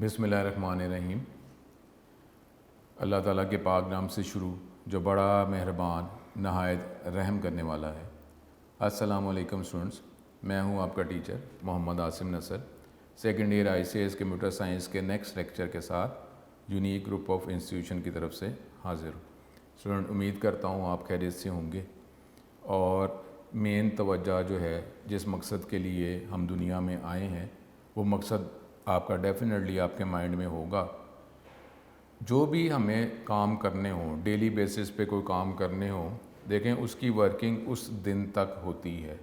बिस्मिल्लाहिर्रहमानिर्रहीम। अल्लाह ताला के पाक नाम से शुरू जो बड़ा मेहरबान नहायत रहम करने वाला है। अस्सलामु अलैकुम स्टूडेंट्स, मैं हूं आपका teacher Mohammad Asim Nasar, second year ICS computer science के नेक्स्ट लेक्चर के साथ यूनिक ग्रुप ऑफ इंस्टीट्यूशन की तरफ से हाज़िर हूँ। स्टूडेंट, उम्मीद करता हूँ आप खैरियत से होंगे और मेन तवज्जो जो है जिस मकसद के लिए हम दुनिया में आए हैं वो मकसद आपका डेफिनेटली आपके माइंड में होगा। जो भी हमें काम करने हों, डेली बेसिस पे कोई काम करने हों, देखें उसकी वर्किंग उस दिन तक होती है।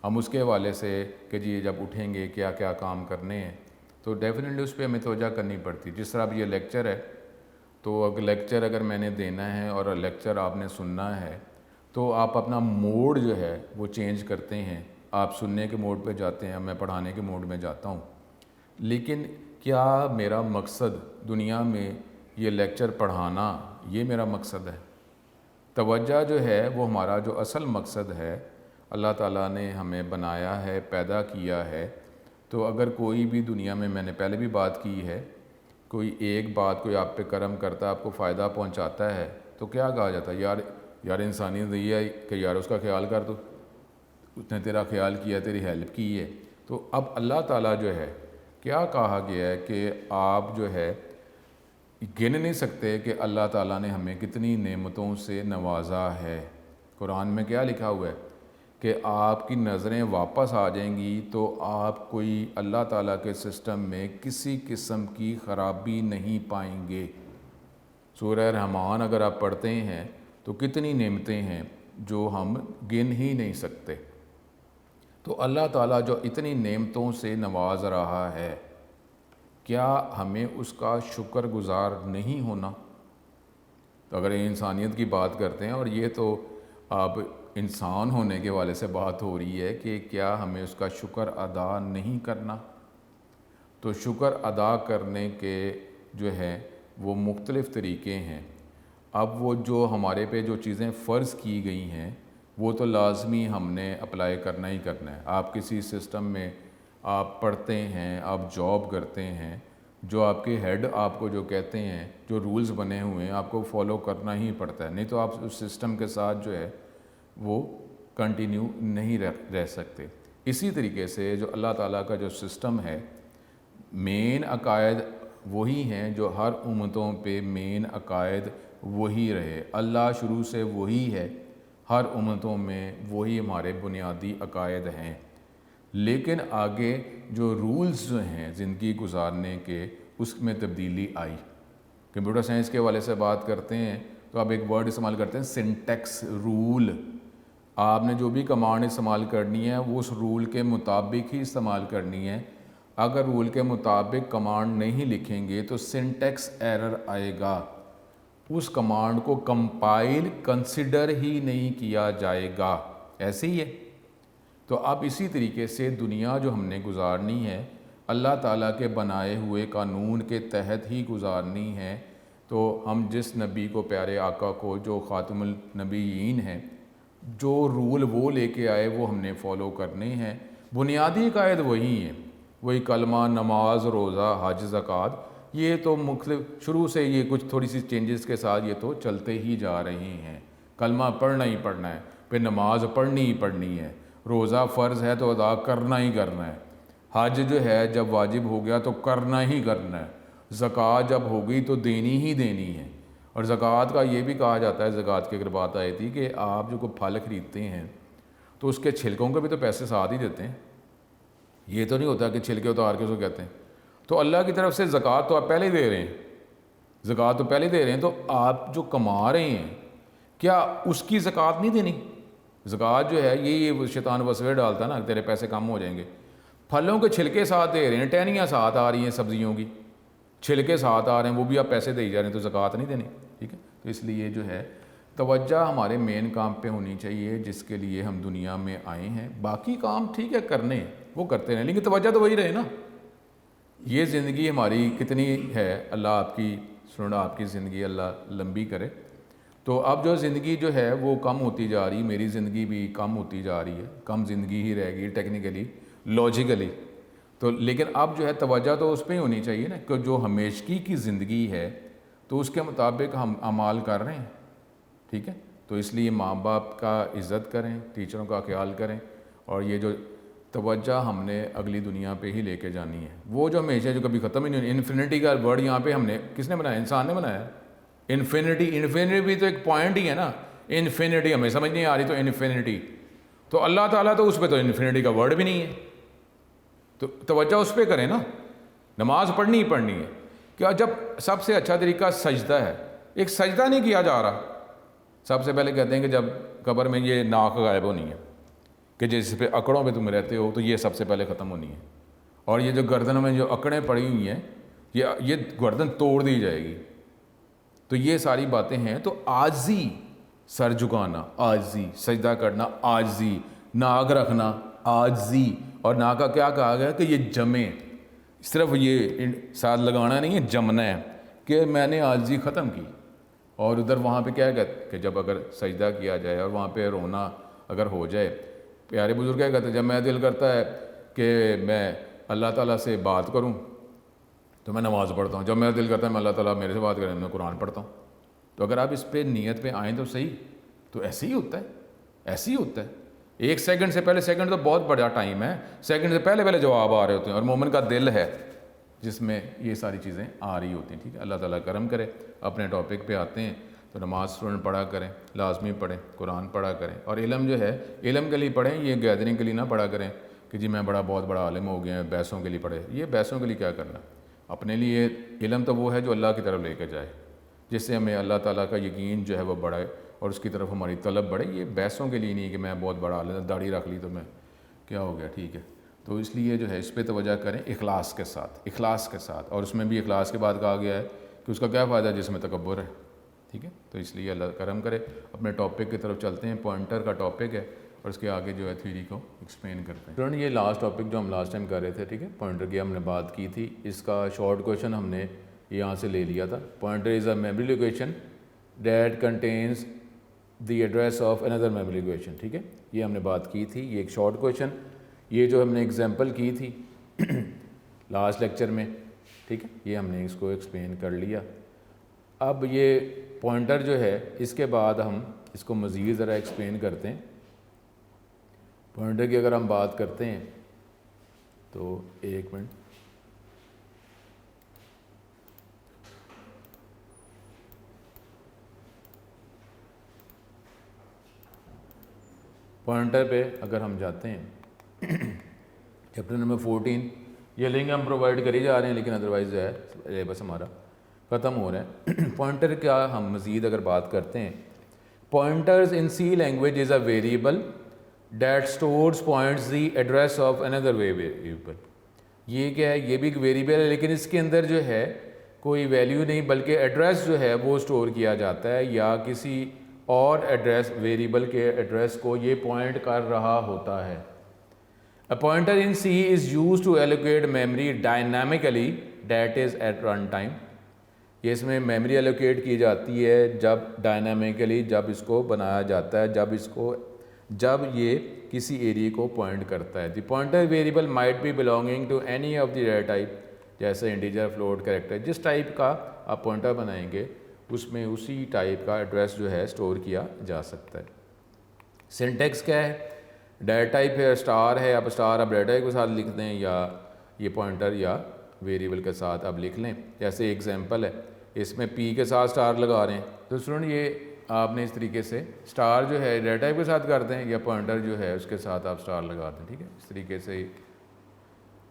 हम उसके हवाले से कि जी जब उठेंगे क्या क्या काम करने हैं तो डेफिनेटली उस पर हमें तवज्जो करनी पड़ती है। जिस तरह अब ये लेक्चर है तो अगर लेक्चर अगर मैंने देना है और लेक्चर आपने सुनना है तो आप अपना मोड जो है वो चेंज करते हैं। आप सुनने के मोड पे जाते हैं, मैं पढ़ाने के मोड में जाता हूँ। लेकिन क्या मेरा मकसद दुनिया में ये लेक्चर पढ़ाना ये मेरा मकसद है? तवज्जो जो है वो हमारा जो असल मकसद है, अल्लाह ताला ने हमें बनाया है, पैदा किया है। तो अगर कोई भी दुनिया में, मैंने पहले भी बात की है, कोई एक बात कोई आप पे कर्म करता है, आपको फ़ायदा पहुंचाता है तो क्या कहा जाता है? यार इंसानियत ये है कि यार उसका ख्याल कर, तो उसने तेरा ख्याल किया, तेरी हेल्प की है। तो अब अल्लाह ताला जो है, क्या कहा गया है कि आप जो है गिन नहीं सकते कि अल्लाह ताला ने हमें कितनी नेमतों से नवाजा है। कुरान में क्या लिखा हुआ है कि आपकी नज़रें वापस आ जाएंगी तो आप कोई अल्लाह ताला के सिस्टम में किसी किस्म की ख़राबी नहीं पाएंगे। सूरह रहमान अगर आप पढ़ते हैं तो कितनी नेमतें हैं जो हम गिन ही नहीं सकते। तो अल्लाह ताला जो इतनी नेमतों से नवाज रहा है, क्या हमें उसका शुक्रगुजार नहीं होना? तो अगर इंसानियत की बात करते हैं और ये तो अब इंसान होने के वाले से बात हो रही है कि क्या हमें उसका शुक्र अदा नहीं करना? तो शुक्र अदा करने के जो है वो मुख्तलिफ़ तरीक़े हैं। अब वो जो हमारे पे जो चीज़ें फ़र्ज़ की गई हैं वो तो लाजमी हमने अप्लाई करना ही करना है। आप किसी सिस्टम में आप पढ़ते हैं, आप जॉब करते हैं, जो आपके हेड आपको जो कहते हैं, जो रूल्स बने हुए हैं आपको फॉलो करना ही पड़ता है, नहीं तो आप उस सिस्टम के साथ जो है वो कंटिन्यू नहीं रह सकते। इसी तरीके से जो अल्लाह ताला का जो सिस्टम है, मेन अकायद वही हैं जो हर उम्मतों पे मेन अकायद वही रहे। अल्लाह शुरू से वही है, हर उम्मतों में वही हमारे बुनियादी अकायद हैं। लेकिन आगे जो रूल्स जो हैं ज़िंदगी गुजारने के, उसमें तब्दीली आई। कंप्यूटर साइंस के हवाले से बात करते हैं तो आप एक वर्ड इस्तेमाल करते हैं सिंटैक्स रूल। आपने जो भी कमांड इस्तेमाल करनी है वो उस रूल के मुताबिक ही इस्तेमाल करनी है। अगर रूल के मुताबिक कमांड नहीं लिखेंगे तो सिंटैक्स एरर आएगा, उस कमांड को कंपाइल कंसिडर ही नहीं किया जाएगा। ऐसे ही है। तो अब इसी तरीके से दुनिया जो हमने गुजारनी है अल्लाह ताला के बनाए हुए कानून के तहत ही गुजारनी है। तो हम जिस नबी को, प्यारे आका को, जो ख़ातमुल नबीयीन हैं, जो रूल वो लेके आए वो हमने फ़ॉलो करने हैं। बुनियादी कायद वही हैं, वही कलमा, नमाज, रोज़ा, हज, ज़कात। ये तो मुख्तलिफ शुरू से ये कुछ थोड़ी सी चेंजेस के साथ ये तो चलते ही जा रहे हैं। कलमा पढ़ना ही पढ़ना है, फिर नमाज पढ़नी ही पढ़नी है, रोज़ा फ़र्ज़ है तो अदा करना ही करना है, हज जो है जब वाजिब हो गया तो करना ही करना है, ज़कात जब हो गई तो देनी ही देनी है। और ज़कात का ये भी कहा जाता है, ज़कात की अगर बात आई थी कि आप जो कोई फल ख़रीदते हैं तो उसके छिलकों के भी तो पैसे साथ ही देते हैं। ये तो नहीं होता कि छिलके उतार के उसको कहते हैं। तो अल्लाह की तरफ से ज़कात तो आप पहले ही दे रहे हैं, ज़कात तो पहले दे रहे हैं, तो आप जो कमा रहे हैं क्या उसकी ज़कात नहीं देनी? ज़कात जो है ये शैतान वसवे डालता ना, तेरे पैसे कम हो जाएंगे। फलों के छिलके साथ दे रहे हैं, टहनियाँ साथ आ रही हैं, सब्जियों की छिलके साथ आ रहे हैं, वो भी आप पैसे दे ही जा रहे हैं, तो ज़कात नहीं देनी। ठीक है, तो इसलिए जो है तवज्जो हमारे मेन काम पे होनी चाहिए जिसके लिए हम दुनिया में आए हैं। बाकी काम ठीक है करने, वो करते रहें, लेकिन तवज्जो तो वही रहे ना। ये ज़िंदगी हमारी कितनी है, अल्लाह आपकी सुन, आपकी ज़िंदगी अल्लाह लंबी करे। तो अब जो ज़िंदगी जो है वो कम होती जा रही, मेरी ज़िंदगी भी कम होती जा रही है, कम ज़िंदगी ही रहेगी टेक्निकली, लॉजिकली। तो लेकिन अब जो है तवज्जो तो उस पर ही होनी चाहिए ना कि जो हमेशगी की ज़िंदगी है तो उसके मुताबिक हम अमाल कर रहे हैं, ठीक है। तो इसलिए माँ बाप का इज़्ज़त करें, टीचरों का ख्याल करें, और ये जो तवज्जो हमने अगली दुनिया पे ही लेके जानी है, वो जो हमेशा जो कभी ख़त्म ही नहीं। इन्फिनिटी का वर्ड यहाँ पे हमने किसने बनाया? इंसान ने बनाया। इन्फिनिटी, इन्फिनिटी भी तो एक पॉइंट ही है ना। इन्फिनिटी हमें समझ नहीं आ रही, तो इन्फिनिटी तो अल्लाह ताला तो उस पर तो इन्फिनिटी का वर्ड भी नहीं है। तो तवज्जो उस पर करें ना, नमाज पढ़नी ही पढ़नी है। क्या जब सबसे अच्छा तरीका सजदा है, एक सजदा नहीं किया जा रहा। सबसे पहले कहते हैं कि जब कब्र में ये नाक गायब होनी है कि जिस पे अकड़ों पे तुम रहते हो, तो ये सबसे पहले ख़त्म होनी है। और ये जो गर्दन में जो अकड़ें पड़ी हुई हैं, ये गर्दन तोड़ दी जाएगी। तो ये सारी बातें हैं। तो आजी, सर झुकाना आजी, सजदा करना आजी, नाक रखना आजी, और नाक का क्या कहा गया कि ये जमे, सिर्फ ये साथ लगाना नहीं है, जमना है कि मैंने आजी ख़त्म की। और उधर वहाँ पे क्या कहते कि जब अगर सजदा किया जाए और वहाँ पे रोना अगर हो जाए, प्यारे बुजुर्ग क्या कहते हैं, जब मैं दिल करता है कि मैं अल्लाह ताला से बात करूँ तो मैं नमाज़ पढ़ता हूँ, जब मेरा दिल करता है मैं अल्लाह ताला मेरे से बात करें मैं कुरान पढ़ता हूँ। तो अगर आप इस पे नियत पे आएँ तो सही, तो ऐसे ही होता है, ऐसे ही होता है। एक सेकंड से पहले, सेकंड तो बहुत बड़ा टाइम है, सेकंड से पहले पहले जवाब आ रहे होते हैं, और मोमिन का दिल है जिसमें ये सारी चीज़ें आ रही होती हैं, ठीक है। अल्लाह ताला करम करे। अपने टॉपिक पे आते हैं। तो नमाज स्टूडेंट पढ़ा करें, लाजमी पढ़ें, कुरान पढ़ा करें, और इल्म जो है इल्म के लिए पढ़ें, ये गैदरिंग के लिए ना पढ़ा करें कि जी मैं बहुत बड़ा आलिम हो गया, बैसों के लिए पढ़े। ये बैसों के लिए क्या करना, अपने लिए इल्म तो वो है जो अल्लाह की तरफ लेकर जाए, जिससे हमें अल्लाह ताला का यकीन जो है वो बढ़ाए और उसकी तरफ हमारी तलब बढ़े। ये बैसों के लिए नहीं कि मैं बहुत बड़ा आलिम, दाढ़ी रख ली तो मैं क्या हो गया, ठीक है। तो इसलिए जो है इस पर तवज्जो करें इखलास के साथ, इखलास के साथ। और उसमें भी इखलास के बाद कहा गया है कि उसका क्या फ़ायदा है जिसमें तकब्बुर है, ठीक है। तो इसलिए अल्लाह करम करे। अपने टॉपिक की तरफ चलते हैं। पॉइंटर का टॉपिक है और उसके आगे जो है थ्योरी को एक्सप्लेन करते हैं। फ्रेंड, ये लास्ट टॉपिक जो हम लास्ट टाइम कर रहे थे, ठीक है, पॉइंटर की हमने बात की थी। इसका शॉर्ट क्वेश्चन हमने यहाँ से ले लिया था। Pointer is a memory location that contains the address of another memory location, ठीक है, ये हमने बात की थी। ये एक शॉर्ट क्वेश्चन, ये जो हमने एग्जांपल की थी लास्ट लेक्चर में, ठीक है, ये हमने इसको एक्सप्लेन कर लिया। अब ये पॉइंटर जो है इसके बाद हम इसको मज़ीद ज़रा एक्सप्लेन करते हैं। पॉइंटर की अगर हम बात करते हैं तो एक मिनट, पॉइंटर पे अगर हम जाते हैं चैप्टर नंबर 14, ये लिंक हम प्रोवाइड कर ही जा रहे हैं, लेकिन अदरवाइज़ जो है सिलेबस हमारा ख़त्म हो रहा है। पॉइंटर का हम मज़ीद अगर बात करते हैं, pointers in C language is a variable that stores points the address of another variable. ये क्या है, ये भी एक वेरिएबल है, लेकिन इसके अंदर जो है कोई वैल्यू नहीं, बल्कि एड्रेस जो है वो स्टोर किया जाता है, या किसी और एड्रेस वेरिएबल के एड्रेस को ये पॉइंट कर रहा होता है। A pointer in C is use to allocate memory dynamically that is at run time. ये इसमें मेमोरी एलोकेट की जाती है जब डायनामिकली, जब इसको बनाया जाता है, जब ये किसी एरिया को पॉइंट करता है। The pointer variable might be belonging to any of the data type, जैसे इंटीजर, फ्लोट, कैरेक्टर। जिस टाइप का आप पॉइंटर बनाएंगे उसमें उसी टाइप का एड्रेस जो है स्टोर किया जा सकता है। सिंटेक्स क्या है, डेटा टाइप है, स्टार है, आप स्टार आप डेटा टाइप के साथ लिख दें, या ये पॉइंटर या वेरिएबल के साथ आप लिख लें। जैसे एग्जांपल है, इसमें पी के साथ स्टार लगा रहे हैं, तो स्टूडेंट ये आपने इस तरीके से स्टार जो है डेटा टाइप के साथ करते हैं, या पॉइंटर जो है उसके साथ आप स्टार लगाते हैं, ठीक है, इस तरीके से।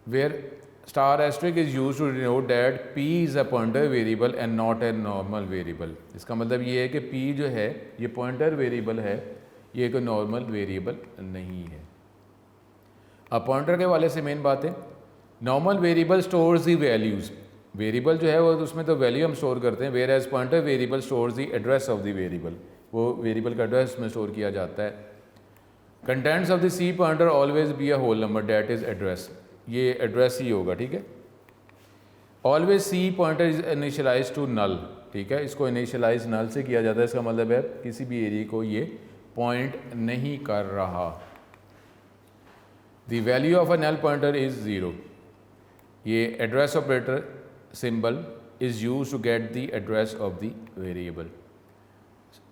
Where star asterisk is use to denote that P is a pointer variable and not a normal variable. इसका मतलब ये है कि पी जो है ये पॉइंटर वेरिएबल है, ये कोई नॉर्मल वेरिएबल नहीं है। अब पॉइंटर के वाले से मेन बात है, नॉर्मल वेरिएबल स्टोर्स दी वैल्यूज़। वेरिएबल जो है वो उसमें तो वैल्यू हम स्टोर करते हैं, whereas pointer variable stores the address of the variable, वो वेरिएबल का एड्रेस में स्टोर किया जाता है। Contents of the C pointer always be a whole number that is address, ये एड्रेस ही होगा, ठीक है। Always C pointer is initialize to null, ठीक है, इसको इनिशियलाइज नल से किया जाता है। इसका मतलब है किसी भी एरिया को ये पॉइंट नहीं कर रहा। The value of a null pointer is 0, ये address operator symbol is use to get the address of the variable.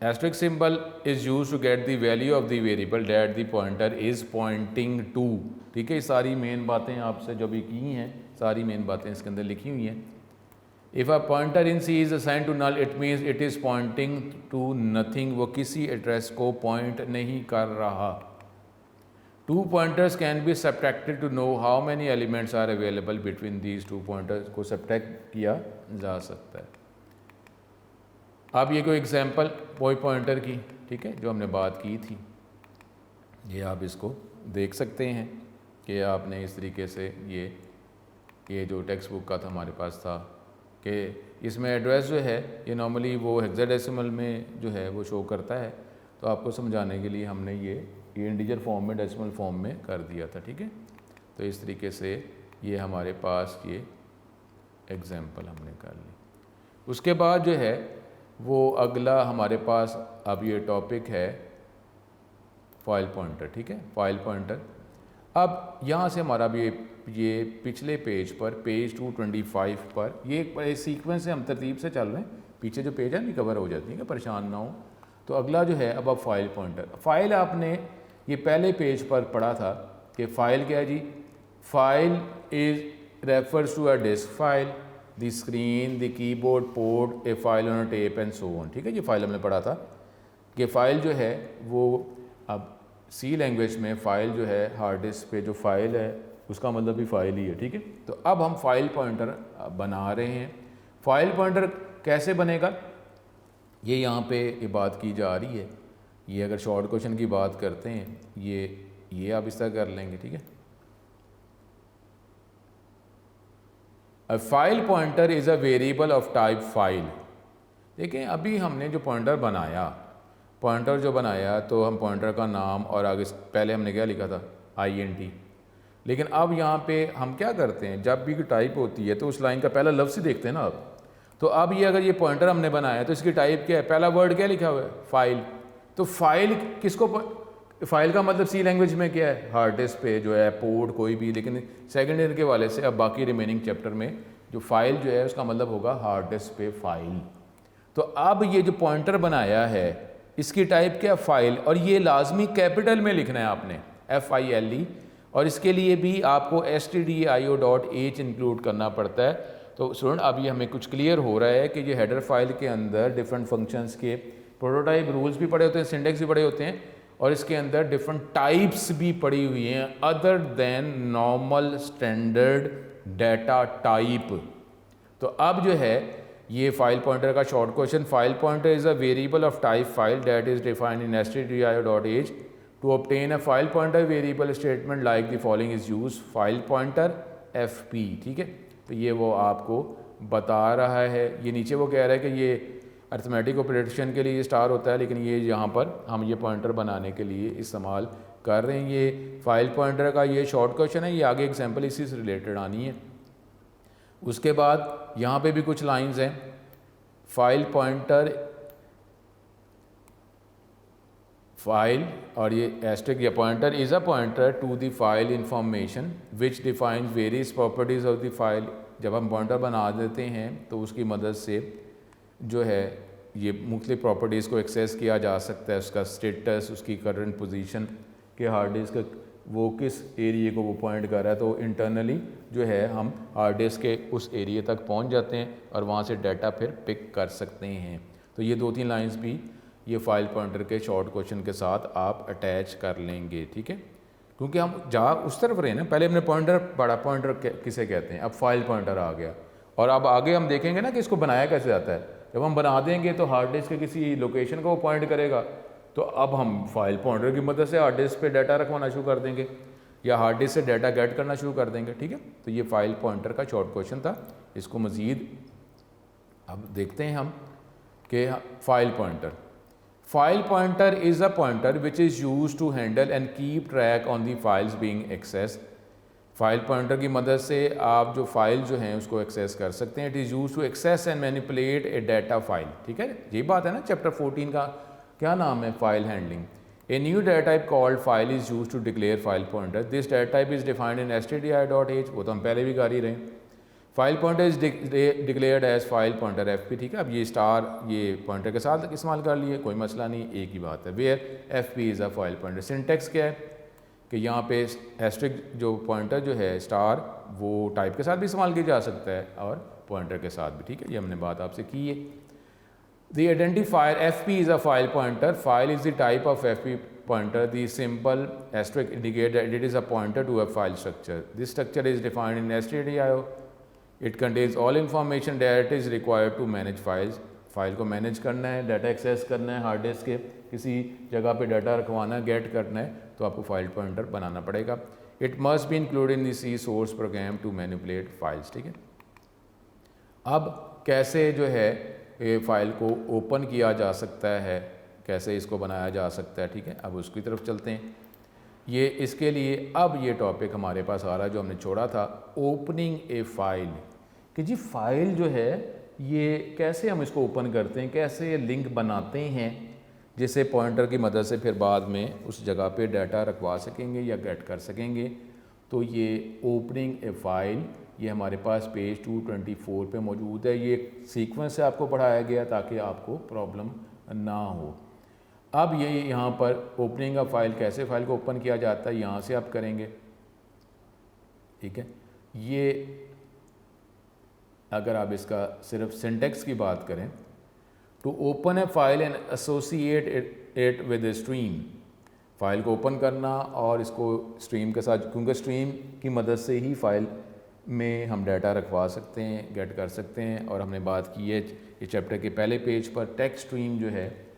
Asterisk symbol is use to get the value of the variable that the pointer is pointing to. ठीक है, ये सारी main बातें आपसे जो भी की हैं, सारी मेन बातें इसके अंदर लिखी हुई हैं। If a pointer in C is assign to null it means it is pointing to nothing, वो किसी एड्रेस को पॉइंट नहीं कर रहा। Two pointers can be subtracted to know how many elements are available between these two pointers को subtract किया जा सकता है। अब ये कोई एग्जांपल पॉइंटर की, ठीक है, जो हमने बात की थी, ये आप इसको देख सकते हैं कि आपने इस तरीके से ये जो टेक्स्ट बुक का था हमारे पास था कि इसमें एड्रेस जो है ये नॉर्मली वो हेक्साडेसिमल में जो है वो शो करता है। तो आपको समझाने के लिए हमने ये इंटीजर फॉर्म में, डेसिमल फॉर्म में कर दिया था। ठीक है, तो इस तरीके से ये हमारे पास ये एग्जांपल हमने कर ली। उसके बाद जो है वो अगला हमारे पास अब ये टॉपिक है फाइल पॉइंटर। ठीक है, फाइल पॉइंटर। अब यहाँ से हमारा भी ये पिछले पेज पर, पेज 225 पर, ये एक सीक्वेंस से हम तरतीब से चल रहे हैं, पीछे जो पेज है नहीं कवर हो जाती है, परेशान ना हो। तो अगला जो है अब फाइल पॉइंटर। फाइल आपने ये पहले पेज पर पढ़ा था कि फ़ाइल क्या है जी, file is refers to a disk file, the screen, the keyboard, port, a file on a tape and so on. ठीक है, ये फाइल हमने पढ़ा था कि फ़ाइल जो है वो अब सी लैंग्वेज में फ़ाइल जो है हार्ड डिस्क पे जो फ़ाइल है उसका मतलब भी फ़ाइल ही है। ठीक है, तो अब हम फाइल पॉइंटर बना रहे हैं। फाइल पॉइंटर कैसे बनेगा ये यहाँ पे ये बात की जा रही है। ये अगर शॉर्ट क्वेश्चन की बात करते हैं, ये आप इस तरह कर लेंगे। ठीक है, अ file pointer is a variable of type file. देखें, अभी हमने जो पॉइंटर बनाया, पॉइंटर जो बनाया तो हम पॉइंटर का नाम और आगे पहले हमने क्या लिखा था, INT। लेकिन अब यहाँ पे हम क्या करते हैं, जब भी टाइप होती है तो उस लाइन का पहला लफ्ज़ ही देखते हैं ना आप। तो अब ये अगर ये पॉइंटर हमने बनाया तो इसकी टाइप क्या है, पहला वर्ड क्या लिखा हुआ है, फाइल। तो फाइल किसको, फाइल का मतलब सी लैंग्वेज में क्या है, हार्ड डिस्क पे जो है, पोर्ट कोई भी। लेकिन सेकेंड ईयर के वाले से अब बाकी रिमेनिंग चैप्टर में जो फाइल जो है उसका मतलब होगा हार्ड डिस्क पे फाइल। तो अब ये जो पॉइंटर बनाया है इसकी टाइप क्या, फाइल, और ये लाजमी कैपिटल में लिखना है आपने, FILE, और इसके लिए भी आपको stdio.h इंक्लूड करना पड़ता है। तो स्टूडेंट अब ये हमें कुछ क्लियर हो रहा है कि ये हेडर फाइल के अंदर डिफरेंट फंक्शंस के प्रोटोटाइप रूल्स भी पड़े होते हैं, सिंटेक्स भी पड़े होते हैं, और इसके अंदर डिफरेंट टाइप्स भी पड़ी हुई हैं other than normal standard data type. तो अब जो है ये फाइल पॉइंटर का short question, file pointer is a variable of type file that is defined in stdio.h to obtain a file pointer variable statement like the following is use, file pointer FP। ठीक है, तो ये वो आपको बता रहा है। ये नीचे वो कह रहा है कि ये अर्थमेटिक ऑपरेशन के लिए स्टार होता है, लेकिन ये यहाँ पर हम ये पॉइंटर बनाने के लिए इस्तेमाल कर रहे हैं। ये फाइल पॉइंटर का ये शॉर्ट क्वेश्चन है, ये आगे एग्जांपल इसी से रिलेटेड आनी है। उसके बाद यहाँ पे भी कुछ लाइंस हैं, फाइल पॉइंटर, फाइल और ये एस्टेरिस्क, या pointer is a pointer to the file information which defines various properties of the file. जब हम पॉइंटर बना देते हैं तो उसकी मदद से जो है ये मुख्तलिफ प्रॉपर्टीज़ को एक्सेस किया जा सकता है, उसका स्टेटस, उसकी करंट पोजीशन के हार्ड डिस्क वो किस एरिए को वो पॉइंट कर रहा है। तो इंटरनली जो है हम हार्ड डिस्क के उस एरिए तक पहुंच जाते हैं और वहाँ से डाटा फिर पिक कर सकते हैं। तो ये 2-3 लाइंस भी ये फाइल पॉइंटर के शॉर्ट क्वेश्चन के साथ आप अटैच कर लेंगे। ठीक है, क्योंकि हम जा उस तरफ रहे ना, पहले हमने पॉइंटर पढ़ा, पॉइंटर किसे कहते हैं, अब फाइल पॉइंटर आ गया, और अब आगे हम देखेंगे ना कि इसको बनाया कैसे जाता है। जब हम बना देंगे तो हार्ड डिस्क के किसी लोकेशन को वो पॉइंट करेगा, तो अब हम फाइल पॉइंटर की मदद से हार्ड डिस्क पे डाटा रखवाना शुरू कर देंगे या हार्ड डिस्क से डाटा गेट करना शुरू कर देंगे। ठीक है, तो ये फाइल पॉइंटर का शॉर्ट क्वेश्चन था। इसको मज़ीद अब देखते हैं हम कि file pointer, file pointer is a pointer which is use to handle and keep track on the files being access. File pointer की मदद से आप जो फाइल जो हैं उसको एक्सेस कर सकते हैं। It is use to access and manipulate a data file. ठीक है, यही बात है ना, चैप्टर 14 का क्या नाम है, file handling. A new data type called file is use to declare file pointer. This data type is defined in stdio.h, वो तो हम पहले भी कर ही रहे हैं। File pointer is declared as file pointer F P, ठीक है। अब ये स्टार ये पॉइंटर के साथ इस्तेमाल कर लिए, कोई मसला नहीं, एक ही बात है। Where F P is a file pointer. Syntax क्या है कि यहाँ पे एस्ट्रिक जो पॉइंटर जो है स्टार वो टाइप के साथ भी इस्तेमाल किया जा सकता है और पॉइंटर के साथ भी, ठीक है। ये हमने बात आपसे की है। The identifier fp is a file pointer. File is the type of fp pointer. The symbol asterisk indicates that it is a pointer to a file structure. This structure is defined in stdio. It contains all information that is required to manage files. File को manage करना है, data access करना है, hard disk के किसी जगह पे data रखवाना है, गेट करना है, तो आपको फाइल पॉइंटर बनाना पड़ेगा। It must be included in the C source program to manipulate files, ठीक है। अब कैसे जो है ये फ़ाइल को ओपन किया जा सकता है, कैसे इसको बनाया जा सकता है, ठीक है। अब उसकी तरफ चलते हैं। ये इसके लिए अब ये टॉपिक हमारे पास आ रहा है जो हमने छोड़ा था, ओपनिंग ए फ़ाइल, कि जी फ़ाइल जो है ये कैसे हम इसको ओपन करते हैं, कैसे लिंक बनाते हैं जिससे पॉइंटर की मदद से फिर बाद में उस जगह पे डाटा रखवा सकेंगे या गेट कर सकेंगे। तो ये ओपनिंग ए फ़ाइल ये हमारे पास पेज 224 पे मौजूद है। ये सीक्वेंस से आपको पढ़ाया गया ताकि आपको प्रॉब्लम ना हो। अब ये यहाँ पर ओपनिंग अ फाइल, कैसे फ़ाइल को ओपन किया जाता है, यहाँ से आप करेंगे, ठीक है। ये अगर आप इसका सिर्फ सिंटेक्स की बात करें to open a file and associate it with a stream, file को ओपन करना और इसको स्ट्रीम के साथ, क्योंकि स्ट्रीम की मदद से ही फ़ाइल में हम डाटा रखवा सकते हैं, गेट कर सकते हैं। और हमने बात की है इस चैप्टर के पहले पेज पर, टेक्स्ट स्ट्रीम जो है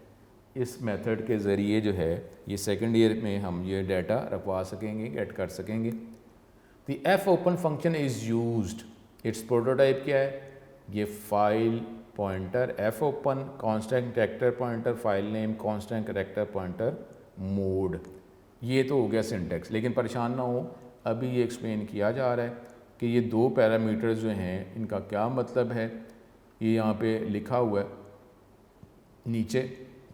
इस मेथड के ज़रिए जो है ये सेकंड ईयर में हम ये डाटा रखवा सकेंगे, गेट कर सकेंगे। The f open function is used, it's prototype क्या है, ये file pointer F open, constant character pointer, file name, constant character pointer, mode. ये तो हो गया सिंटेक्स। लेकिन परेशान ना हो, अभी ये एक्सप्लेन किया जा रहा है कि ये दो पैरामीटर्स जो हैं इनका क्या मतलब है। ये यहाँ पे लिखा हुआ है नीचे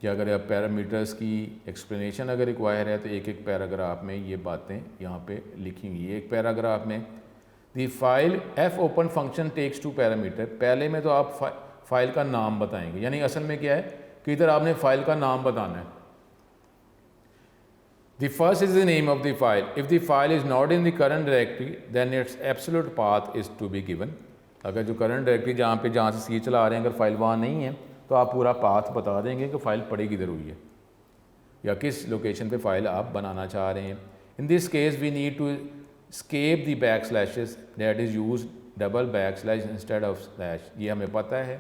कि अगर आप पैरामीटर्स की एक्सप्लेनेशन अगर रिक्वायर है तो एक एक पैराग्राफ में ये बातें यहाँ पे लिखी हुई है। एक पैराग्राफ में the file f open function takes two parameter, पहले में तो आप फाइल का नाम बताएंगे, यानी असल में क्या है कि इधर आपने फाइल का नाम बताना है। The first is the name of the file. If the file is not in the current directory, then its absolute path is to be given. अगर जो करंट डायरेक्टरी जहाँ से सी चला रहे हैं अगर फाइल वहाँ नहीं है तो आप पूरा पाथ बता देंगे कि फ़ाइल पड़ी किधर हुई है या किस लोकेशन पे फ़ाइल आप बनाना चाह रहे हैं। In this case we need to escape the backslashes that is used double backslash instead of slash। ये हमें पता है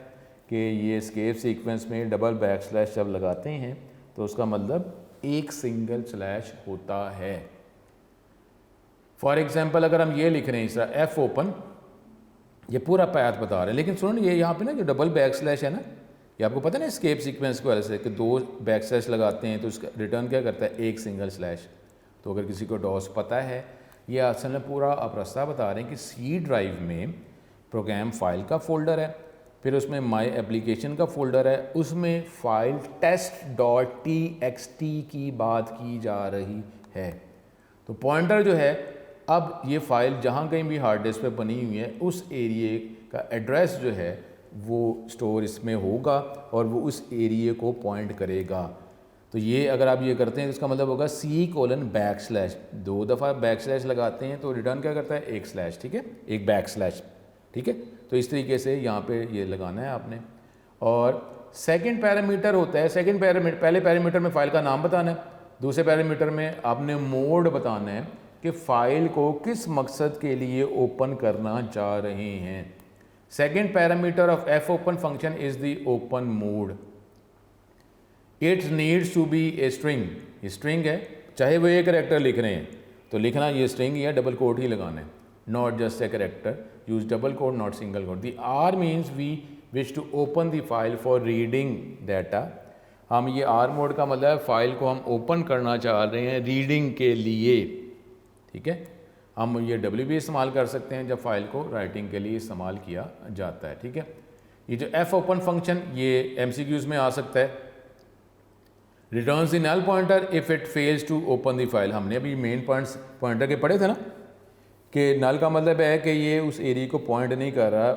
कि ये escape सीक्वेंस में डबल बैकस्लैश जब लगाते हैं तो उसका मतलब एक सिंगल स्लैश होता है। फॉर एग्जाम्पल अगर हम ये लिख रहे हैं इस तरह एफ ओपन, ये पूरा पैथ बता रहे हैं, लेकिन सुन ये यहाँ पे ना जो डबल बैक स्लैश है ना, ये आपको पता है ना स्केप सीक्वेंस की वजह से कि दो बैक स्लैश लगाते हैं तो उसका रिटर्न क्या करता है, एक सिंगल स्लैश। तो अगर किसी को डॉस पता है, ये असल में पूरा आप रास्ता बता रहे हैं कि सी ड्राइव में प्रोग्राम फाइल का फोल्डर है, फिर उसमें माई एप्लीकेशन का फोल्डर है, उसमें फ़ाइल test.txt की बात की जा रही है। तो पॉइंटर जो है अब ये फ़ाइल जहाँ कहीं भी हार्ड डिस्क पे बनी हुई है उस एरिए का एड्रेस जो है वो स्टोर इसमें होगा और वो उस एरिए को पॉइंट करेगा। तो ये अगर आप ये करते हैं तो इसका मतलब होगा C:\\, दो दफ़ा बैक स्लैश लगाते हैं तो रिटर्न क्या करता है, एक स्लैश, ठीक है, एक बैक स्लैश, ठीक है। तो इस तरीके से यहाँ पे ये लगाना है आपने। और सेकंड पैरामीटर होता है, सेकंड पैरामीटर, पहले पैरामीटर में फ़ाइल का नाम बताना है, दूसरे पैरामीटर में आपने मोड बताना है कि फ़ाइल को किस मकसद के लिए ओपन करना चाह रहे हैं। Second parameter of F open function is the open mode. It needs to be a string, ये स्ट्रिंग है, चाहे वो एक कैरेक्टर लिख रहे हैं तो लिखना ये स्ट्रिंग ही है, डबल कोट ही लगाना है, not just a character, use double quote not single quote. The R means we wish to open the file for reading data. हम ये आर मोड का मतलब है फ़ाइल को हम ओपन करना चाह रहे हैं रीडिंग के लिए, ठीक है। हम ये डब्ल्यू भी इस्तेमाल कर सकते हैं जब फाइल को राइटिंग के लिए इस्तेमाल किया जाता है, ठीक है। ये जो एफ ओपन फंक्शन ये MCQs में आ सकता है। Returns the null pointer if it fails to open the file, हमने अभी मेन पॉइंट्स पॉइंटर के पढ़े थे ना कि नल का मतलब है कि ये उस एरिया को पॉइंट नहीं कर रहा,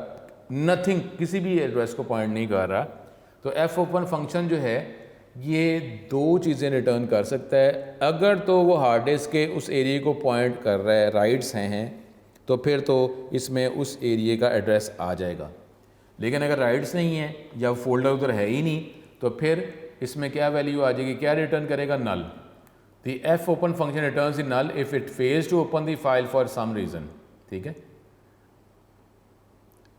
नथिंग, किसी भी एड्रेस को पॉइंट नहीं कर रहा। तो एफ ओपन फंक्शन जो है ये दो चीज़ें रिटर्न कर सकता है। अगर तो वो हार्ड डिस्क के उस एरिया को पॉइंट कर रहा है, राइट्स हैं तो फिर तो इसमें उस एरिया का एड्रेस आ जाएगा। लेकिन अगर राइट्स नहीं है या फोल्डर उधर है ही नहीं तो फिर इसमें क्या वैल्यू आ जाएगी, क्या रिटर्न करेगा, null. The f open function returns the null if it fails to open the file for some reason. ठीक है,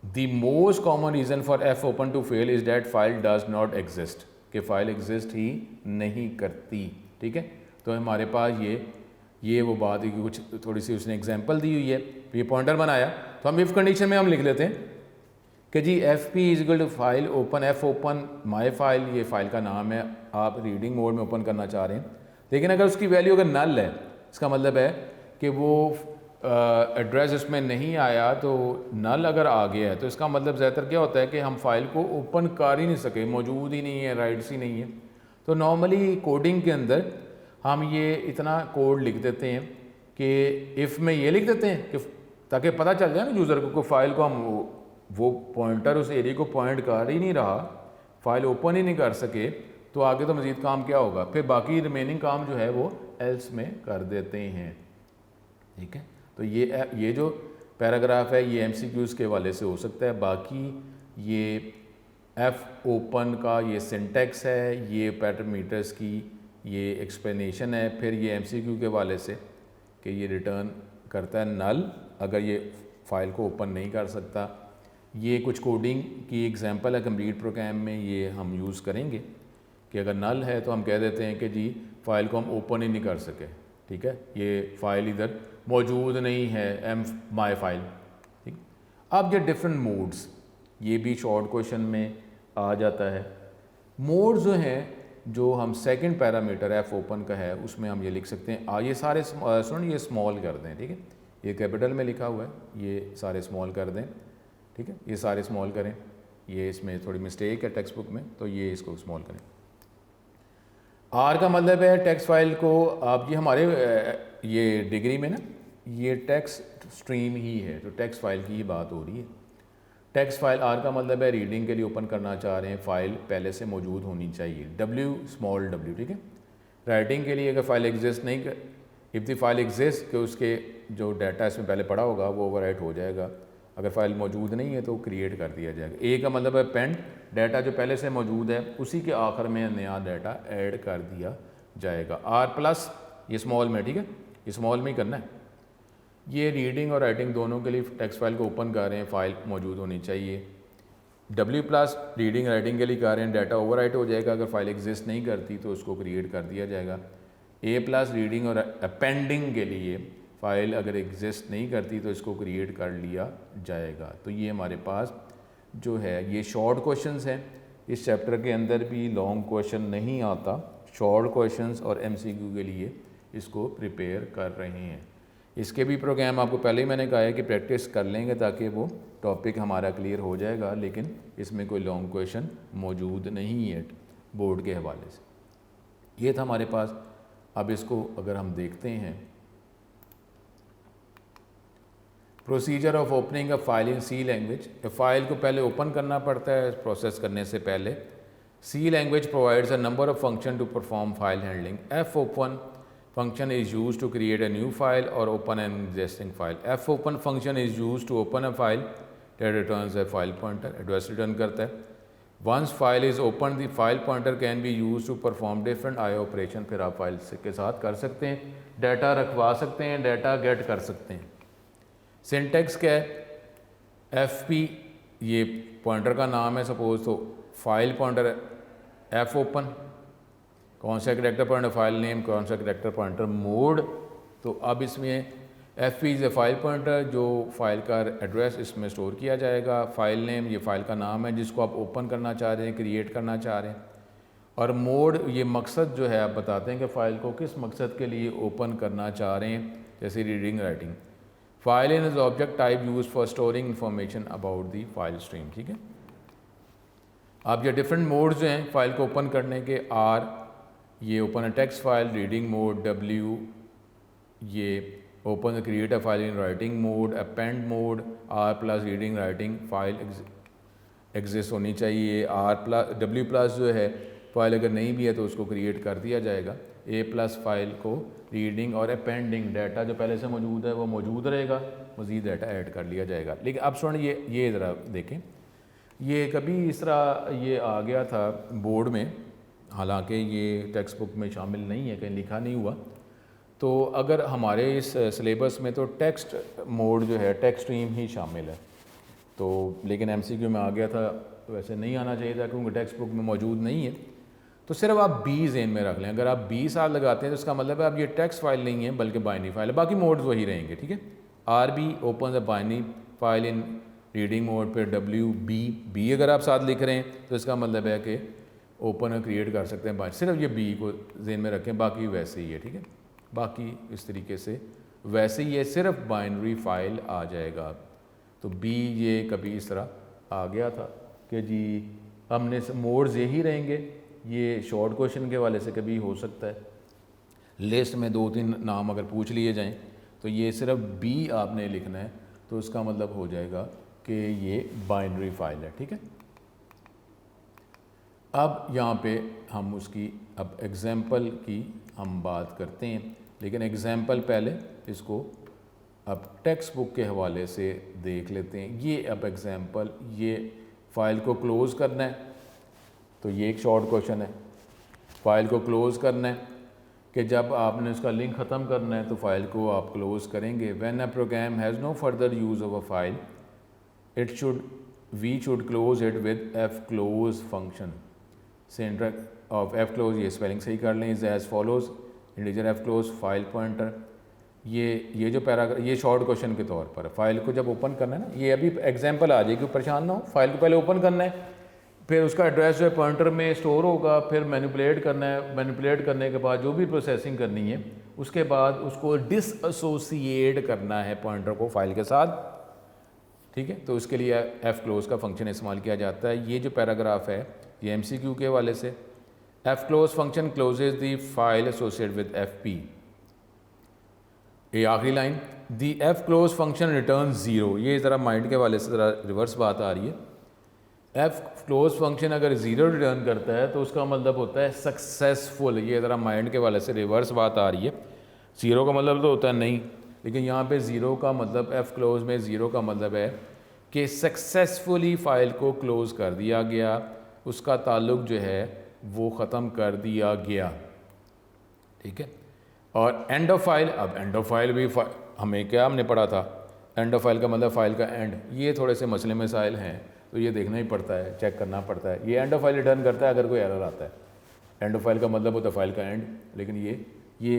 the most common reason for f open to fail is that file does not exist, कि file exist ही नहीं करती। ठीक है, तो हमारे पास ये वो बात है कि कुछ थोड़ी सी उसने एग्जांपल दी हुई है। ये पॉइंटर बनाया तो हम इफ़ कंडीशन में हम लिख लेते हैं कि जी f p is equal to file open f open my file, ये फाइल का नाम है, आप रीडिंग मोड में ओपन करना चाह रहे हैं। लेकिन अगर उसकी वैल्यू अगर नल है, इसका मतलब है कि वो एड्रेस इसमें नहीं आया, तो नल अगर आ गया है तो इसका मतलब ज़्यादातर क्या होता है कि हम फाइल को ओपन कर ही नहीं सके, मौजूद ही नहीं है, राइट्स ही नहीं है। तो नॉर्मली कोडिंग के अंदर हम ये इतना कोड लिख देते हैं कि इफ़ में ये लिख देते हैं कि ताकि पता चल जाए ना यूज़र को फाइल को हम वो पॉइंटर उस एरिया को पॉइंट कर ही नहीं रहा, फाइल ओपन ही नहीं कर सके, तो आगे तो मज़ीद काम क्या होगा, फिर बाकी रिमेनिंग काम जो है वो एल्स में कर देते हैं। ठीक है, तो ये जो पैराग्राफ है ये MCQs के हवाले से हो सकता है। बाकी ये एफ ओपन का ये सिंटेक्स है, ये पैरामीटर्स की ये एक्सप्लेनेशन है, फिर ये MCQ के हवाले से कि ये रिटर्न करता है नल अगर ये फ़ाइल को ओपन नहीं कर सकता। ये कुछ कोडिंग की एग्जांपल है, कंप्लीट प्रोग्राम में ये हम यूज़ करेंगे कि अगर नल है तो हम कह देते हैं कि जी फ़ाइल को हम ओपन ही नहीं कर सके। ठीक है, ये फ़ाइल इधर मौजूद नहीं है, एम माई फाइल। ठीक, अब ये डिफरेंट मोड्स, ये भी शॉर्ट क्वेश्चन में आ जाता है। मोड जो हैं, जो हम सेकंड पैरामीटर एफ ओपन का है उसमें हम ये लिख सकते हैं, ये सारे सुन ये स्मॉल कर दें। ठीक है, ये कैपिटल में लिखा हुआ है, ये सारे स्मॉल कर दें। ठीक है, ये सारे स्मॉल करें, ये इसमें थोड़ी मिस्टेक है टेक्स्ट बुक में, तो ये इसको स्मॉल करें। आर का मतलब है टेक्स्ट फाइल को, आप ये हमारे ये डिग्री में ना ये टेक्स्ट स्ट्रीम ही है, तो टेक्स्ट फाइल की ही बात हो रही है। टेक्स्ट फाइल आर का मतलब है रीडिंग के लिए ओपन करना चाह रहे हैं, फ़ाइल पहले से मौजूद होनी चाहिए, डब्ल्यू स्मॉल डब्ल्यू। ठीक है, राइटिंग के लिए अगर फाइल एग्जिस्ट नहीं कर, इफ़ द फाइल एग्जिस्ट कि उसके जो डाटा इसमें पहले पड़ा होगा वो ओवरराइट हो जाएगा, अगर फाइल मौजूद नहीं है तो क्रिएट कर दिया जाएगा। ए का मतलब है पेंड, डाटा जो पहले से मौजूद है उसी के आखिर में नया डाटा ऐड कर दिया जाएगा। आर प्लस ये स्मॉल में, ठीक है, ये स्मॉल में ही करना है। ये रीडिंग और राइटिंग दोनों के लिए टेक्स्ट फाइल को ओपन कर रहे हैं, फाइल मौजूद होनी चाहिए। डब्ल्यू प्लस रीडिंग राइटिंग के लिए कर रहे हैं, डाटा ओवरराइट हो जाएगा, अगर फाइल एग्जिस्ट नहीं करती तो उसको क्रिएट कर दिया जाएगा। ए प्लस रीडिंग और अपेंडिंग के लिए फ़ाइल अगर एग्जिस्ट नहीं करती तो इसको क्रिएट कर लिया जाएगा। तो ये हमारे पास जो है ये शॉर्ट क्वेश्चंस हैं। इस चैप्टर के अंदर भी लॉन्ग क्वेश्चन नहीं आता, शॉर्ट क्वेश्चंस और MCQ के लिए इसको प्रिपेयर कर रहे हैं। इसके भी प्रोग्राम आपको पहले ही मैंने कहा है कि प्रैक्टिस कर लेंगे ताकि वो टॉपिक हमारा क्लियर हो जाएगा, लेकिन इसमें कोई लॉन्ग क्वेश्चन मौजूद नहीं है बोर्ड के हवाले से। ये था हमारे पास। अब इसको अगर हम देखते हैं, procedure of opening a file in C language, file को पहले ओपन करना पड़ता है प्रोसेस करने से पहले। C language provides a number of function to perform file handling. F open function is used to create a new file or open an existing file. fopen function is used to open a file that returns a file pointer, address return करता है। Once file is opened, the file pointer can be used to perform different IO operation। फिर आप file के साथ कर सकते हैं, data रखवा सकते हैं, डाटा गेट कर सकते हैं। सिंटेक्स क्या है, FP ये पॉइंटर का नाम है सपोज, तो फाइल पॉइंटर एफ ओपन, कौन सा करेक्टर पॉइंटर फाइल नेम, कौन सा करेक्टर पॉइंटर मोड। तो अब इसमें FP is a file pointer, जो फाइल का एड्रेस इसमें स्टोर किया जाएगा। फाइल नेम ये फाइल का नाम है जिसको आप ओपन करना चाह रहे हैं, क्रिएट करना चाह रहे हैं। और मोड ये मकसद जो है आप बताते हैं कि फ़ाइल को किस मकसद के लिए ओपन करना चाह रहे हैं, जैसे reading writing. File in is object type use for storing information about the file stream. ठीक है, अब ये डिफरेंट मोड्स जो हैं फाइल को ओपन करने के, आर ये open a text file, reading mode, डब्ल्यू ये open create a file in writing mode, append mode, r plus reading writing file exist होनी चाहिए। आर प्लस डब्ल्यू प्लस जो है फाइल अगर नहीं भी है तो उसको क्रिएट कर दिया जाएगा। ए प्लस फाइल को रीडिंग और अपेंडिंग डाटा जो पहले से मौजूद है वो मौजूद रहेगा, मज़ीद डाटा ऐड कर लिया जाएगा। लेकिन अब सुन ये ज़रा देखें, ये कभी इस तरह ये आ गया था बोर्ड में, हालांकि ये टेक्स्ट बुक में शामिल नहीं है, कहीं लिखा नहीं हुआ। तो अगर हमारे इस सिलेबस में तो टेक्स्ट मोड जो है टेक्स्ट स्ट्रीम ही शामिल है, तो लेकिन एमसीक्यू में आ गया था, वैसे नहीं आना चाहिए था क्योंकि टेक्स्ट बुक में मौजूद नहीं है। तो सिर्फ आप बी ज़हन में रख लें, अगर आप बी साथ लगाते हैं तो इसका मतलब है अब ये टेक्स्ट फाइल नहीं है बल्कि बाइनरी फाइल है, बाकी मोड्स वही रहेंगे, ठीक है। R be open the binary file in reading mode, पे डब्ल्यू बी अगर आप साथ लिख रहे हैं तो इसका मतलब है कि ओपन और क्रिएट कर सकते हैं, सिर्फ ये बी को ज़हन में रखें, बाकी वैसे ही है, ठीक है। बाकी इस तरीके से वैसे ही है, सिर्फ बाइनरी फाइल आ जाएगा। तो बी ये कभी इस तरह आ गया था कि जी हमने मोड्स यही रहेंगे, ये शॉर्ट क्वेश्चन के वाले से कभी हो सकता है, लिस्ट में 2-3 नाम अगर पूछ लिए जाएं तो ये सिर्फ बी आपने लिखना है, तो इसका मतलब हो जाएगा कि ये बाइनरी फाइल है, ठीक है। अब यहाँ पे हम उसकी अब एग्ज़ाम्पल की हम बात करते हैं, लेकिन एग्ज़ाम्पल पहले इसको अब टेक्स्ट बुक के हवाले से देख लेते हैं। ये अब एग्ज़ाम्पल, ये फ़ाइल को क्लोज़ करना है, तो ये एक शॉर्ट क्वेश्चन है। फ़ाइल को क्लोज़ करना है कि जब आपने उसका लिंक ख़त्म करना है तो फ़ाइल को आप क्लोज़ करेंगे। When a program has no further use of a file we should close it with F close function. Centre of F close, ये स्पेलिंग सही कर लें, is as follows, integer F close file pointer. ये जो paragraph, ये short question के तौर पर फाइल को जब ओपन करना है ना, ये अभी एग्जांपल आ जाएगी, परेशान ना हो। फाइल को पहले ओपन करना है, फिर उसका एड्रेस जो है पॉइंटर में स्टोर होगा, फिर मैनिपुलेट करना है, मैनिपुलेट करने के बाद जो भी प्रोसेसिंग करनी है उसके बाद उसको डिसएसोसिएट करना है पॉइंटर को फाइल के साथ, ठीक है। तो उसके लिए एफ क्लोज का फंक्शन इस्तेमाल किया जाता है। ये जो पैराग्राफ है ये एमसीक्यू के वाले से, f close function closes the file associate with f p. ये आखिरी line, the f close function return zero, ये ज़रा माइंड के वाले से ज़रा रिवर्स बात आ रही है। एफ क्लोज फंक्शन अगर ज़ीरो रिटर्न करता है तो उसका मतलब होता है सक्सेसफुल, ये ज़रा माइंड के वाले से रिवर्स बात आ रही है। ज़ीरो का मतलब तो होता है नहीं, लेकिन यहाँ पे ज़ीरो का मतलब, एफ क्लोज में ज़ीरो का मतलब है कि सक्सेसफुली फ़ाइल को क्लोज़ कर दिया गया, उसका ताल्लुक जो है वो ख़त्म कर दिया गया, ठीक है। और एंड ऑफ फाइल, अब एंड ऑफ फाइल भी हमें क्या हमने पढ़ा था, एंड ऑफ फाइल का मतलब फ़ाइल का एंड। ये थोड़े से मसले मसाइल हैं तो ये देखना ही पड़ता है, चेक करना पड़ता है। ये एंड ऑफ फाइल रिटर्न करता है अगर कोई एरर आता है, एंड ऑफ फाइल का मतलब होता है फाइल का एंड। लेकिन ये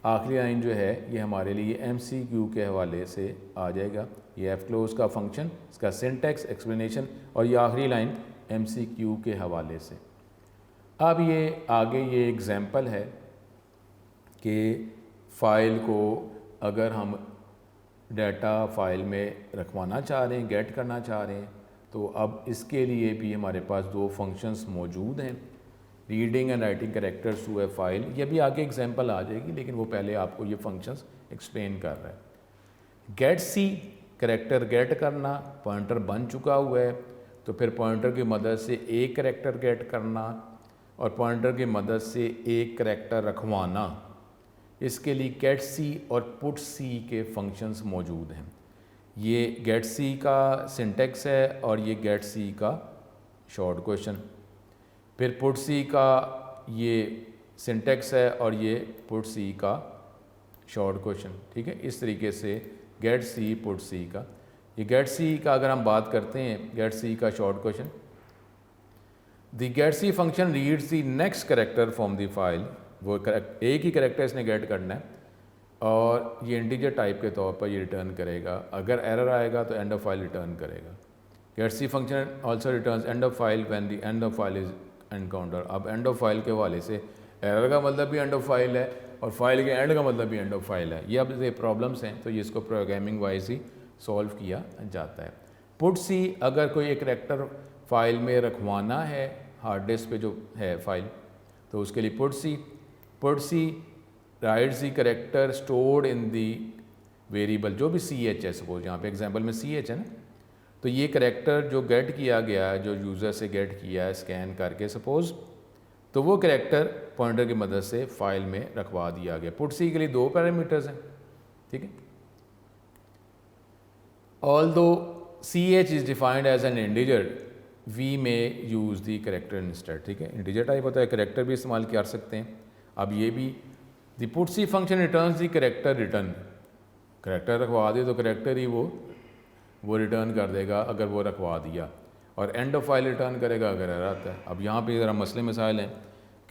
आखिरी लाइन जो है ये हमारे लिए एमसीक्यू के हवाले से आ जाएगा। ये एफ क्लोज का फंक्शन, इसका सिंटैक्स एक्सप्लेनेशन, और ये आखिरी लाइन एमसीक्यू के हवाले से। अब ये आगे ये एग्जाम्पल है कि फ़ाइल को अगर हम डाटा फ़ाइल में रखवाना चाह रहे हैं, गेट करना चाह रहे हैं, तो अब इसके लिए भी हमारे पास 2 फंक्शंस मौजूद हैं, reading and writing characters to a file. ये भी आगे एग्जांपल आ जाएगी, लेकिन वो पहले आपको ये फंक्शंस एक्सप्लेन कर रहा है। गेट सी, कैरेक्टर गेट करना, पॉइंटर बन चुका हुआ है तो फिर पॉइंटर की मदद से एक कैरेक्टर गेट करना और पॉइंटर की मदद से एक कैरेक्टर रखवाना, इसके लिए गेट सी और पुट सी के फंक्शंस मौजूद हैं। ये गेट सी का सिंटैक्स है और ये गेट सी का शॉर्ट क्वेश्चन, फिर पुट सी का ये सिंटैक्स है और ये पुट सी का शॉर्ट क्वेश्चन, ठीक है। इस तरीके से गेट सी पुट सी का, ये गेट सी का अगर हम बात करते हैं, गेट सी का short question, the get C function reads the next character from the file. वो एक ही कैरेक्टर इसने गेट करना है और ये इंटीजर टाइप के तौर पर ये रिटर्न करेगा। अगर एरर आएगा तो एंड ऑफ फाइल रिटर्न करेगा। Get C function also returns end of file when the end of file is encounter. अब एंड ऑफ फाइल के हवाले से एरर का मतलब भी एंड ऑफ फाइल है और फाइल के एंड का मतलब भी एंड ऑफ फाइल है। ये अब ये प्रॉब्लम्स हैं तो ये इसको प्रोग्रामिंग वाइज ही सॉल्व किया जाता है। पुट सी, अगर कोई एक कैरेक्टर फाइल में रखवाना है, हार्ड डिस्क पे जो है फाइल, तो उसके लिए put C writes the character stored in the variable जो भी सी एच है, सपोज यहाँ पे एग्जांपल में सी एच है ना, तो ये करैक्टर जो गेट किया गया है, जो यूज़र से गेट किया है स्कैन करके सपोज़, तो वो करैक्टर पॉइंटर की मदद से फाइल में रखवा दिया गया। पुट सी के लिए 2 पैरामीटर्स हैं, ठीक है। Although C H is defined as an integer we may use the character instead, ठीक है। इंटीजर टाइप होता है, करैक्टर भी इस्तेमाल कर सकते हैं। अब ये भी the put C function returns the character return, character रखवा दे तो करैक्टर ही वो रिटर्न कर देगा अगर वो रखवा दिया, और एंड ऑफ फाइल रिटर्न करेगा अगर एरर आता है। अब यहाँ पे ज़रा मसले मसाइल हैं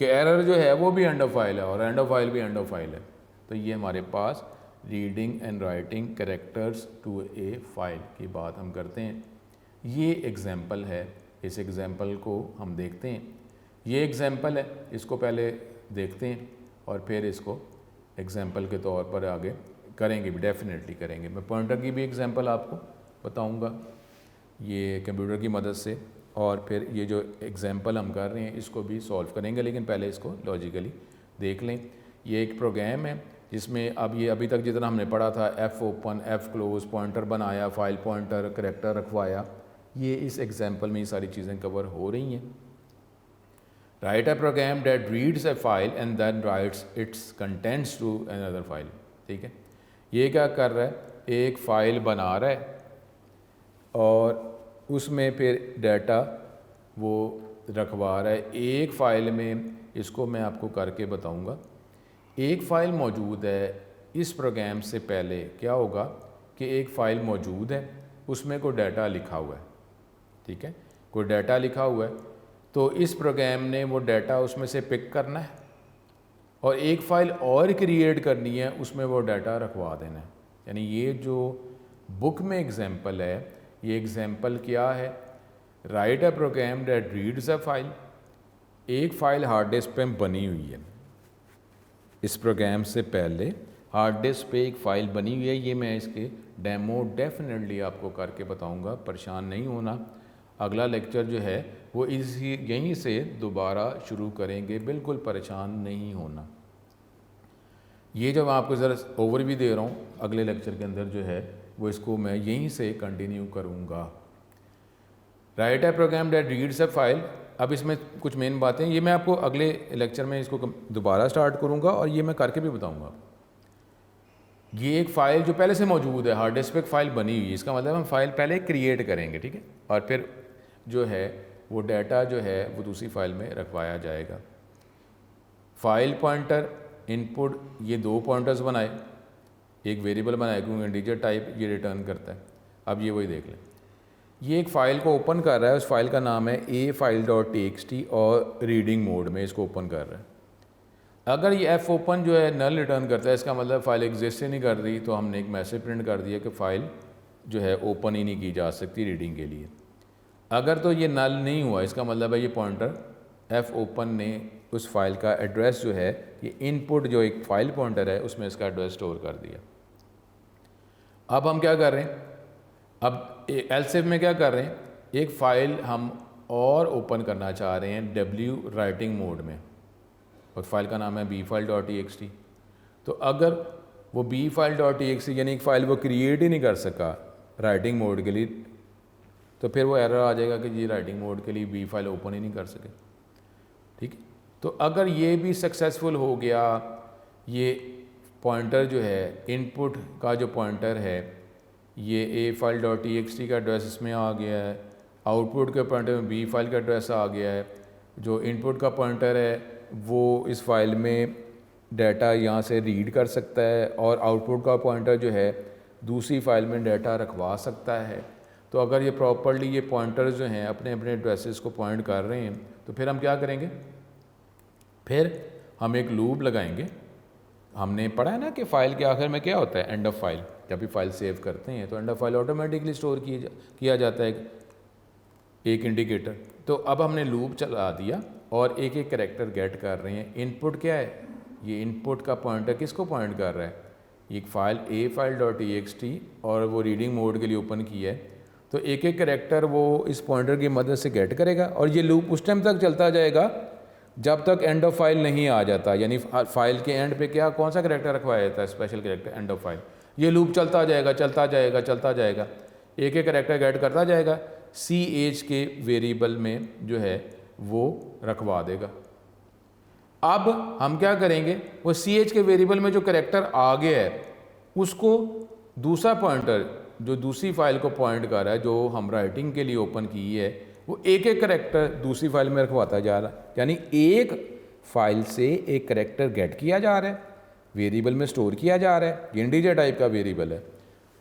कि एरर जो है वो भी एंड ऑफ फाइल है और एंड ऑफ फाइल भी एंड ऑफ फाइल है। तो ये हमारे पास reading and writing characters to a file की बात हम करते हैं। ये एग्जांपल है, इस एग्जांपल को हम देखते हैं। ये एग्जांपल है, इसको पहले देखते हैं और फिर इसको एग्जांपल के तौर पर आगे करेंगे भी, डेफिनेटली करेंगे। मैं पॉइंटर की भी एग्जांपल आपको बताऊंगा ये कंप्यूटर की मदद से, और फिर ये जो एग्जांपल हम कर रहे हैं इसको भी सॉल्व करेंगे, लेकिन पहले इसको लॉजिकली देख लें। ये एक प्रोग्राम है जिसमें अब ये अभी तक जितना हमने पढ़ा था, F open, F close, pointer बनाया, फाइल पॉइंटर, करैक्टर रखवाया, ये इस एग्जांपल में ये सारी चीज़ें कवर हो रही हैं। Write a program that reads a file and then writes its contents to another file, ठीक है। ये क्या कर रहा है, एक फ़ाइल बना रहा है और उसमें फिर डाटा वो रखवा रहा है एक फ़ाइल में। इसको मैं आपको करके बताऊंगा। एक फ़ाइल मौजूद है, इस प्रोग्राम से पहले क्या होगा कि एक फ़ाइल मौजूद है, उसमें कोई डाटा लिखा हुआ है, ठीक है, कोई डाटा लिखा हुआ है, तो इस प्रोग्राम ने वो डाटा उसमें से पिक करना है और एक फ़ाइल और क्रिएट करनी है, उसमें वो डाटा रखवा देना है। यानी ये जो बुक में एग्जांपल है, ये एग्जांपल क्या है, write a program that reads a file. एक फ़ाइल हार्ड डिस्क पे बनी हुई है, इस प्रोग्राम से पहले हार्ड डिस्क पे एक फ़ाइल बनी हुई है। ये मैं इसके डेमो डेफिनेटली आपको करके बताऊंगा, परेशान नहीं होना। अगला लेक्चर जो है वो यहीं से दोबारा शुरू करेंगे, बिल्कुल परेशान नहीं होना। ये जो मैं आपको ज़रा ओवरव्यू दे रहा हूँ, अगले लेक्चर के अंदर जो है वो इसको मैं यहीं से कंटिन्यू करूँगा। Write a program that reads a file. अब इसमें कुछ मेन बातें, ये मैं आपको अगले लेक्चर में इसको दोबारा स्टार्ट करूँगा और ये मैं करके भी बताऊँगा। ये एक फ़ाइल जो पहले से मौजूद है, हार्ड डिस्क पे एक फ़ाइल बनी हुई है, इसका मतलब हम फ़ाइल पहले क्रिएट करेंगे, ठीक है, और फिर जो है वो डाटा जो है वो दूसरी फ़ाइल में रखवाया जाएगा। फाइल पॉइंटर, इनपुट, ये 2 पॉइंटर्स बनाए, एक वेरिएबल बनाए क्योंकि इंटीजर टाइप ये रिटर्न करता है। अब ये वही देख लें, ये एक फ़ाइल को ओपन कर रहा है, उस फाइल का नाम है ए फाइल डॉट txt और रीडिंग मोड में इसको ओपन कर रहा है। अगर ये एफ ओपन जो है नल रिटर्न करता है, इसका मतलब फ़ाइल एग्जिस्ट ही नहीं कर रही, तो हमने एक मैसेज प्रिंट कर दिया कि फ़ाइल जो है ओपन ही नहीं की जा सकती रीडिंग के लिए। अगर तो ये नल नहीं हुआ, इसका मतलब है ये पॉइंटर एफ ओपन ने उस फाइल का एड्रेस जो है, ये इनपुट जो एक फ़ाइल पॉइंटर है उसमें इसका एड्रेस स्टोर कर दिया। अब हम क्या कर रहे हैं, अब एलसेफ में क्या कर रहे हैं, एक फ़ाइल हम और ओपन करना चाह रहे हैं डब्ल्यू राइटिंग मोड में, और फाइल का नाम है बी फाइल डॉट txt। तो अगर वो बी फाइल डॉट txt यानी एक फ़ाइल वो क्रिएट ही नहीं कर सका राइटिंग मोड के लिए, तो फिर वो एरर आ जाएगा कि जी राइटिंग मोड के लिए बी फाइल ओपन ही नहीं कर सके, ठीक है। तो अगर ये भी सक्सेसफुल हो गया, ये पॉइंटर जो है इनपुट का जो पॉइंटर है ये ए फाइल डॉट txt का एड्रेस इसमें आ गया है, आउटपुट के पॉइंटर में बी फाइल का एड्रेस आ गया है, जो इनपुट का पॉइंटर है वो इस फाइल में डाटा यहाँ से रीड कर सकता है, और आउटपुट का पॉइंटर जो है दूसरी फाइल में डाटा रखवा सकता है। तो अगर ये प्रॉपर्ली ये पॉइंटर्स जो हैं अपने अपने एड्रेसेस को पॉइंट कर रहे हैं, तो फिर हम क्या करेंगे, फिर हम एक लूप लगाएंगे। हमने पढ़ा है ना कि फ़ाइल के आखिर में क्या होता है, एंड ऑफ फाइल। जब भी फाइल सेव करते हैं तो end of file automatically store किया जाता है एक इंडिकेटर। तो अब हमने लूप चला दिया और एक एक करैक्टर गेट कर रहे हैं। इनपुट क्या है, ये इनपुट का पॉइंटर किसको पॉइंट कर रहा है, एक फ़ाइल ए फाइल डॉट txt, और वो रीडिंग मोड के लिए ओपन किया है। तो एक एक करैक्टर वो इस पॉइंटर की मदद से गेट करेगा, और ये लूप उस टाइम तक चलता जाएगा जब तक एंड ऑफ फाइल नहीं आ जाता। यानी फाइल के एंड पे क्या कौन सा करैक्टर रखवाया जाता है, special character and of file. ये लूप चलता जाएगा चलता जाएगा चलता जाएगा, एक एक करेक्टर गेट करता जाएगा, सी एज के वेरिएबल में जो है वो रखवा देगा। अब हम क्या करेंगे, वो सी एच के वेरिएबल में जो करेक्टर आ गया है उसको दूसरा पॉइंटर जो दूसरी फाइल को पॉइंट कर रहा है, जो हम राइटिंग के लिए ओपन की है, वो एक एक करेक्टर दूसरी फाइल में रखवाता जा रहा है। यानी एक फाइल से एक करेक्टर गेट किया जा रहा है, वेरिएबल में स्टोर किया जा रहा है, इंटीजर टाइप का वेरिएबल है,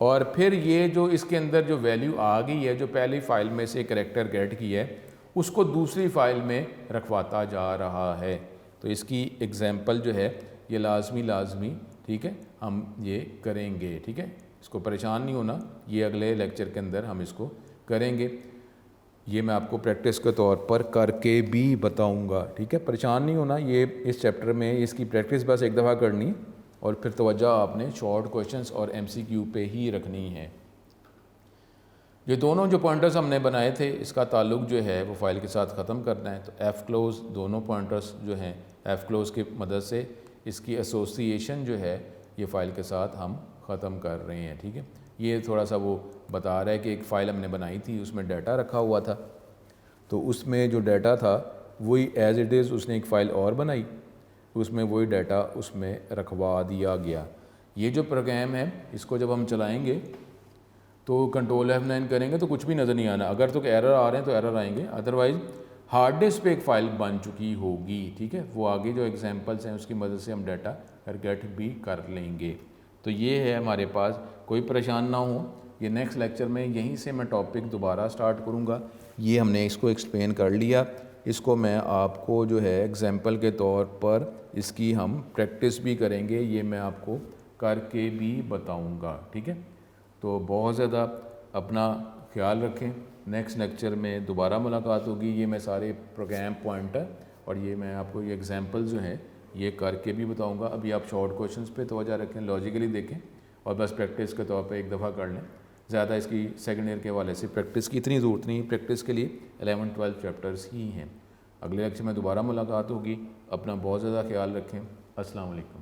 और फिर ये जो इसके अंदर जो वैल्यू आ गई है, जो पहली फाइल में से करेक्टर गेट की है, उसको दूसरी फाइल में रखवाता जा रहा है। तो इसकी एग्जाम्पल जो है ये लाजमी ठीक है हम ये करेंगे। ठीक है, इसको परेशान नहीं होना, ये अगले लेक्चर के अंदर हम इसको करेंगे। ये मैं आपको प्रैक्टिस के तौर पर करके भी बताऊंगा। ठीक है, परेशान नहीं होना, ये इस चैप्टर में इसकी प्रैक्टिस बस एक दफ़ा करनी और फिर तवज्जो आपने शॉर्ट क्वेश्चंस और MCQ पे ही रखनी है। ये दोनों जो पॉइंटर्स हमने बनाए थे, इसका ताल्लुक जो है वो फाइल के साथ ख़त्म करना है। तो एफ़ क्लोज़, दोनों पॉइंटर्स जो हैं एफ़ क्लोज़ की मदद से इसकी एसोसिएशन जो है ये फ़ाइल के साथ हम ख़त्म कर रहे हैं। ठीक है, ये थोड़ा सा वो बता रहा है कि एक फ़ाइल हमने बनाई थी, उसमें डाटा रखा हुआ था, तो उसमें जो डाटा था वही एज़ इट इज़ उसने एक फ़ाइल और बनाई, उसमें वही डाटा उसमें रखवा दिया गया। ये जो प्रोग्राम है इसको जब हम चलाएँगे तो कंट्रोल F9 करेंगे तो कुछ भी नज़र नहीं आना। अगर तो एरर आ रहे हैं तो एरर आएंगे, अदरवाइज़ हार्ड डिस्क पे एक फ़ाइल बन चुकी होगी। ठीक है, वो आगे जो एग्जांपल्स हैं उसकी मदद से हम डाटा गेट भी कर लेंगे। तो ये है हमारे पास, कोई परेशान ना हो। ये नेक्स्ट लेक्चर में यहीं से मैं टॉपिक दोबारा स्टार्ट करूँगा। ये हमने इसको एक्सप्लेन कर लिया, इसको मैं आपको जो है एग्जाम्पल के तौर पर इसकी हम प्रैक्टिस भी करेंगे, ये मैं आपको करके भी बताऊँगा। ठीक है, तो बहुत ज़्यादा अपना ख्याल रखें। नेक्स्ट लेक्चर में दोबारा मुलाकात होगी। ये मैं सारे प्रोग्राम पॉइंटर और ये मैं आपको ये एग्जांपल जो है ये करके भी बताऊंगा। अभी आप शॉर्ट क्वेश्चंस पे तवज्जो रखें, लॉजिकली देखें और बस प्रैक्टिस के तौर पे एक दफ़ा कर लें। ज़्यादा इसकी सेकेंड ईयर के हवाले से प्रैक्टिस की इतनी ज़रूरत नहीं, प्रैक्टिस के लिए 11-12 चैप्टर्स ही हैं। अगले लेक्चर में दोबारा मुलाकात होगी। अपना बहुत ज़्यादा ख्याल रखें। अस्सलाम वालेकुम।